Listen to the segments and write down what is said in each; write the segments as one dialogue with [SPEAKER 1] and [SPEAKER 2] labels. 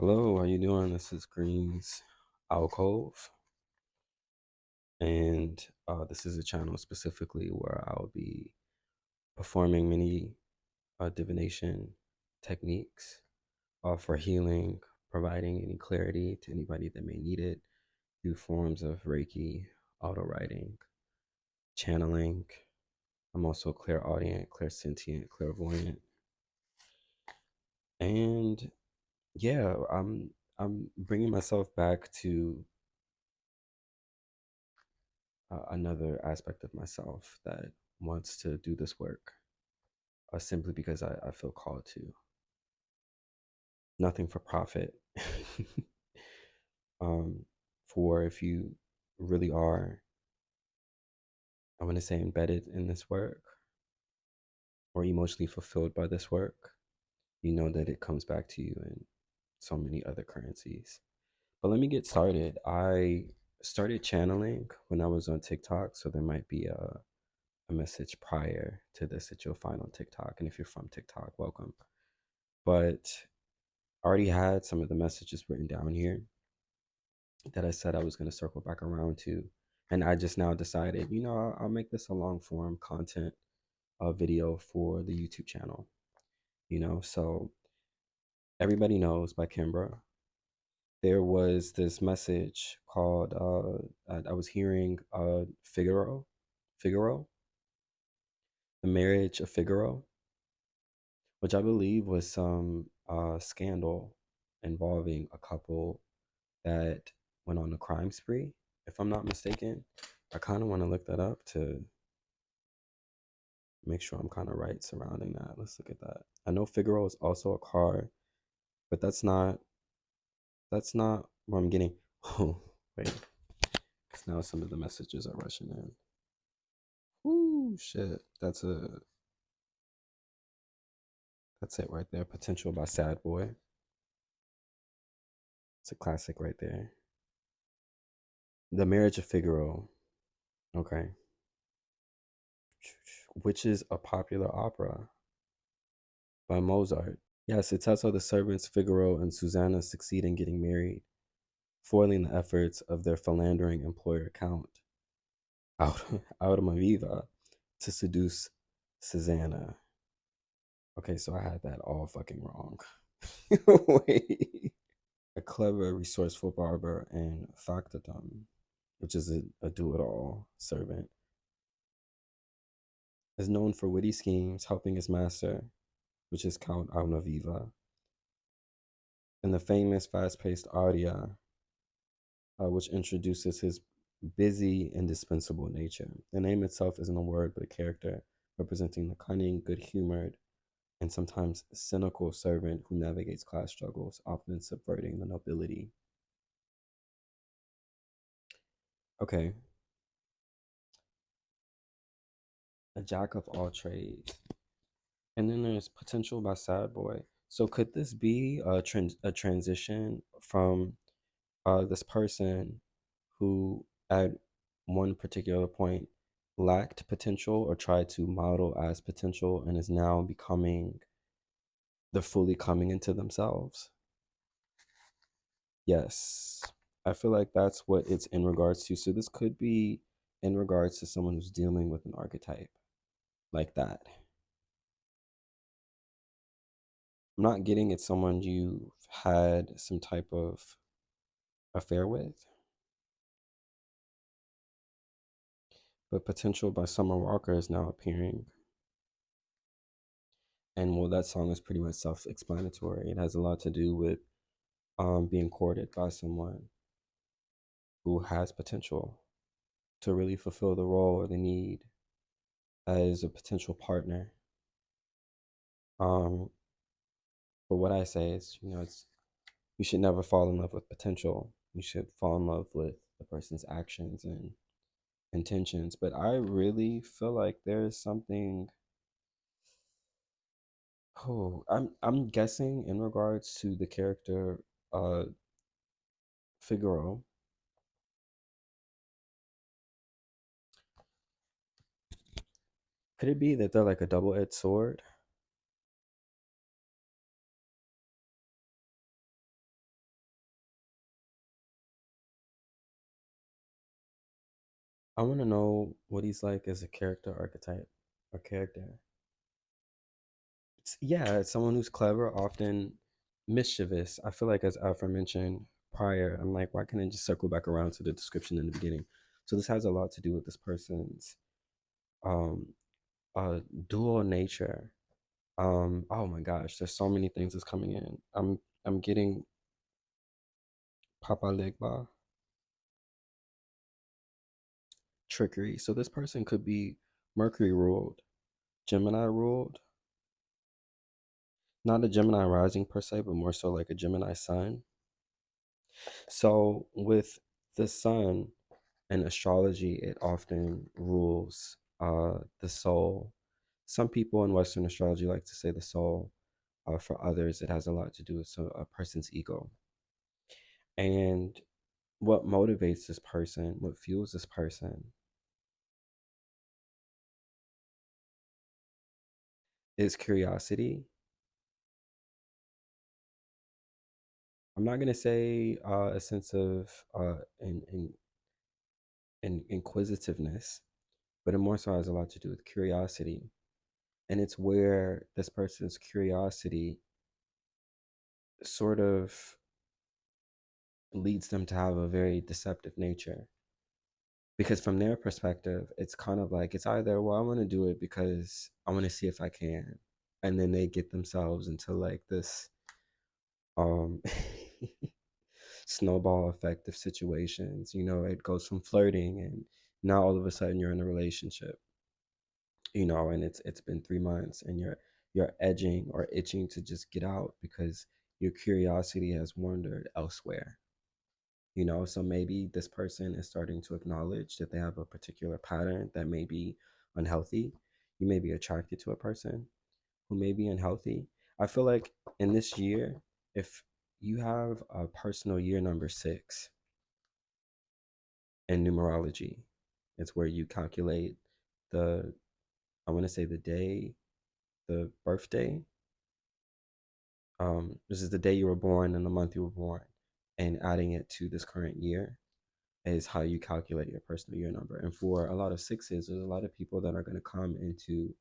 [SPEAKER 1] Hello, how you doing? This is Green's Alcove, and this is a channel specifically where I'll be performing many divination techniques for healing, providing any clarity to anybody that may need it through forms of Reiki, auto writing, channeling. I'm also clairaudient, clairsentient, clairvoyant, and yeah, I'm bringing myself back to another aspect of myself that wants to do this work simply because I feel called to. Nothing for profit. um, for if you really are, I want to say, embedded in this work or emotionally fulfilled by this work, you know that it comes back to you in so many other currencies. But let me get started. I started channeling when I was on TikTok, so there might be a message prior to this that you'll find on TikTok. And if you're from TikTok, welcome. But I already had some of the messages written down here that I said I was going to circle back around to. And I just now decided, I'll make this a long form content video for the YouTube channel. So everybody knows by Kimbra, there was this message called, I was hearing Figaro, the marriage of Figaro, which I believe was some scandal involving a couple that went on a crime spree, if I'm not mistaken. I kind of want to look that up to make sure I'm kind of right surrounding that. Let's look at that. I know Figaro is also a car, but that's not where I'm getting. Oh, wait. 'Cause now some of the messages are rushing in. Ooh, shit. That's it right there. Potential by Sad Boy. It's a classic right there. The Marriage of Figaro. Okay. Which is a popular opera by Mozart. Yes, it tells how the servants Figaro and Susanna succeed in getting married, foiling the efforts of their philandering employer Count Almaviva to seduce Susanna. Okay, so I had that all fucking wrong. Wait. A clever, resourceful barber and factotum, which is a do-it-all servant, is known for witty schemes, helping his master, which is Count Almaviva, and the famous fast-paced aria, which introduces his busy, indispensable nature. The name itself isn't a word, but a character representing the cunning, good humored, and sometimes cynical servant who navigates class struggles, often subverting the nobility. Okay, a jack of all trades. And then there's potential by Sad Boy. So could this be a transition from this person who at one particular point lacked potential or tried to model as potential and is now becoming the fully coming into themselves? Yes, I feel like that's what it's in regards to. So this could be in regards to someone who's dealing with an archetype like that. I'm not getting it's someone you've had some type of affair with, but potential by Summer Walker is now appearing. And well, that song is pretty much self-explanatory. It has a lot to do with being courted by someone who has potential to really fulfill the role or the need as a potential partner. Um, but what I say is, it's you should never fall in love with potential. You should fall in love with the person's actions and intentions. But I really feel like there is something. Oh, I'm guessing in regards to the character uh Figaro. Could it be that they're like a double-edged sword? I want to know what he's like as a character archetype or character. Yeah, it's someone who's clever, often mischievous. I feel like, as Alfred mentioned prior, I'm like, why can't I just circle back around to the description in the beginning? So this has a lot to do with this person's um dual nature. Oh my gosh, there's so many things that's coming in. I'm getting Papa Legba, trickery. So this person could be Mercury ruled, Gemini ruled, not a Gemini rising per se, but more so like a Gemini sun. So with the sun in astrology, it often rules the soul. Some people in Western astrology like to say the soul. For others, it has a lot to do with a person's ego. And what motivates this person, what fuels this person, is curiosity. I'm not gonna say a sense of inquisitiveness, but it more so has a lot to do with curiosity. And it's where this person's curiosity sort of leads them to have a very deceptive nature. Because from their perspective, it's kind of like it's either, well, I want to do it because I want to see if I can. And then they get themselves into like this um snowball effect of situations. It goes from flirting, and now all of a sudden you're in a relationship, and it's been 3 months, and you're edging or itching to just get out because your curiosity has wandered elsewhere. So maybe this person is starting to acknowledge that they have a particular pattern that may be unhealthy. You may be attracted to a person who may be unhealthy. I feel like in this year, if you have a personal year number 6 in numerology, it's where you calculate the, I want to say the day, the birthday. This is the day you were born and the month you were born, and adding it to this current year is how you calculate your personal year number. And for a lot of 6s, there's a lot of people that are going to come into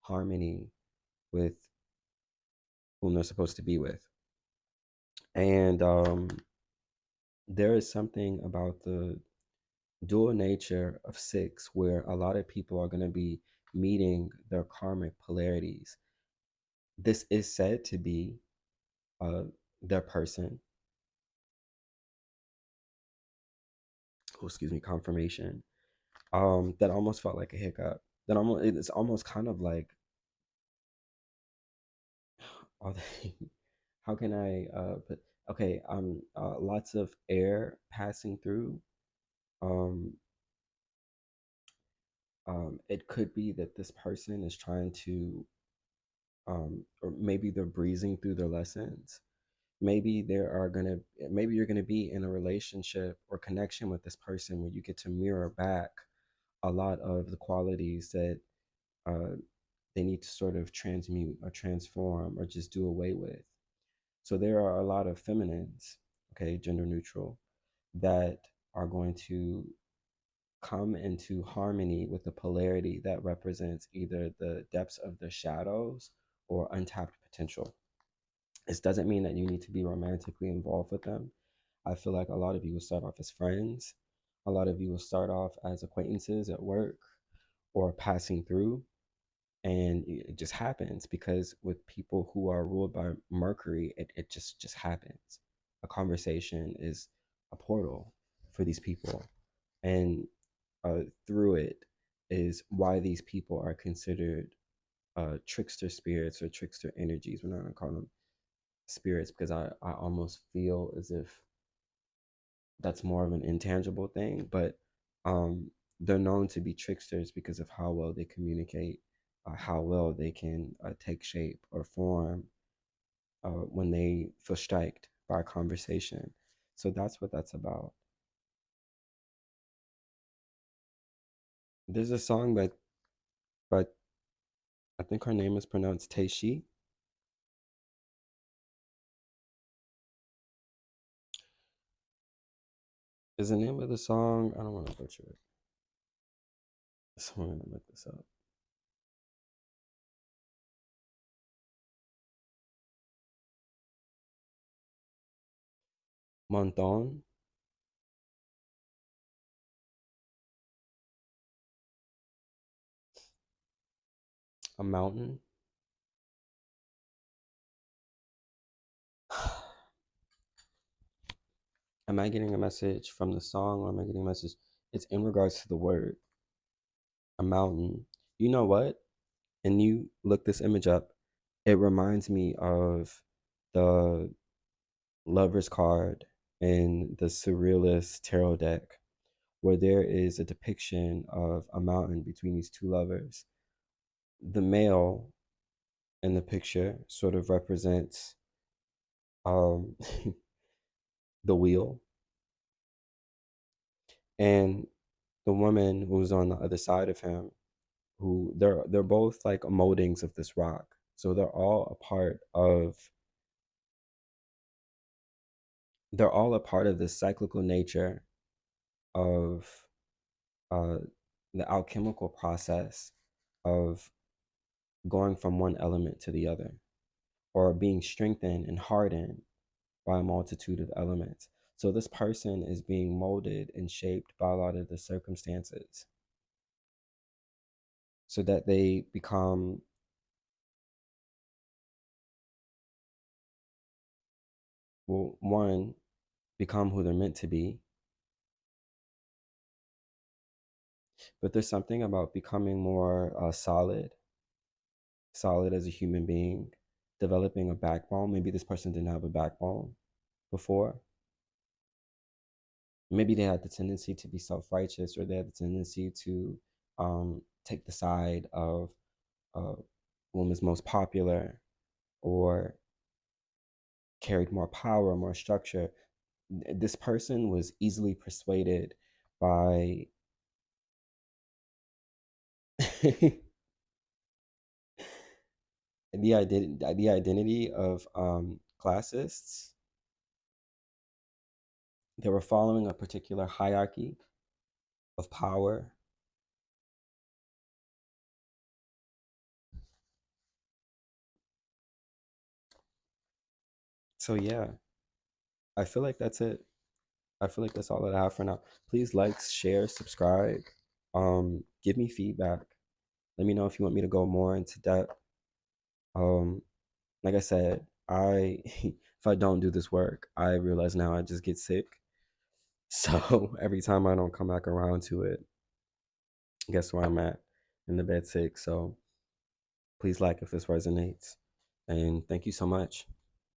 [SPEAKER 1] harmony with whom they're supposed to be with. And there is something about the dual nature of 6 where a lot of people are going to be meeting their karmic polarities. This is said to be uh, their person. Oh, excuse me, confirmation. That almost felt like a hiccup. It's almost kind of like, oh, how can I put okay, lots of air passing through. Um it could be that this person is trying to or maybe they're breezing through their lessons. Maybe you're gonna be in a relationship or connection with this person where you get to mirror back a lot of the qualities that uh they need to sort of transmute or transform or just do away with. So there are a lot of feminines, okay, gender neutral, that are going to come into harmony with the polarity that represents either the depths of the shadows or untapped potential. This doesn't mean that you need to be romantically involved with them. I feel like a lot of you will start off as friends. A lot of you will start off as acquaintances at work or passing through. And it just happens because with people who are ruled by Mercury, it just happens. A conversation is a portal for these people, and through it is why these people are considered trickster spirits or trickster energies. We're not gonna call them spirits because I almost feel as if that's more of an intangible thing, but um, they're known to be tricksters because of how well they communicate, how well they can take shape or form when they feel striked by a conversation. So that's what that's about. There's a song by I think her name is pronounced Teishi. Is the name of the song? I don't want to butcher it. So I'm gonna look this up. Monton, a mountain. Am I getting a message from the song, or am I getting a message? It's in regards to the word, a mountain. You know what? And you look this image up, it reminds me of the Lover's card in the Surrealist tarot deck, where there is a depiction of a mountain between these two lovers. The male in the picture sort of represents um, the wheel, and the woman who's on the other side of him, who they're both like moldings of this rock. So they're all a part of the cyclical nature of uh, the alchemical process of going from one element to the other, or being strengthened and hardened by a multitude of elements. So this person is being molded and shaped by a lot of the circumstances so that they become, well, one, become who they're meant to be. But there's something about becoming more solid as a human being, developing a backbone. Maybe this person didn't have a backbone before. Maybe they had the tendency to be self-righteous, or they had the tendency to take the side of woman's most popular, or carried more power, more structure. This person was easily persuaded by the identity of classists. They were following a particular hierarchy of power. So yeah, I feel like that's it. I feel like that's all that I have for now. Please like, share, subscribe. Give me feedback. Let me know if you want me to go more into depth. Um, like I said, I if I don't do this work, I realize now I just get sick. So every time I don't come back around to it, guess where I'm at? In the bed sick. So please like if this resonates. And thank you so much.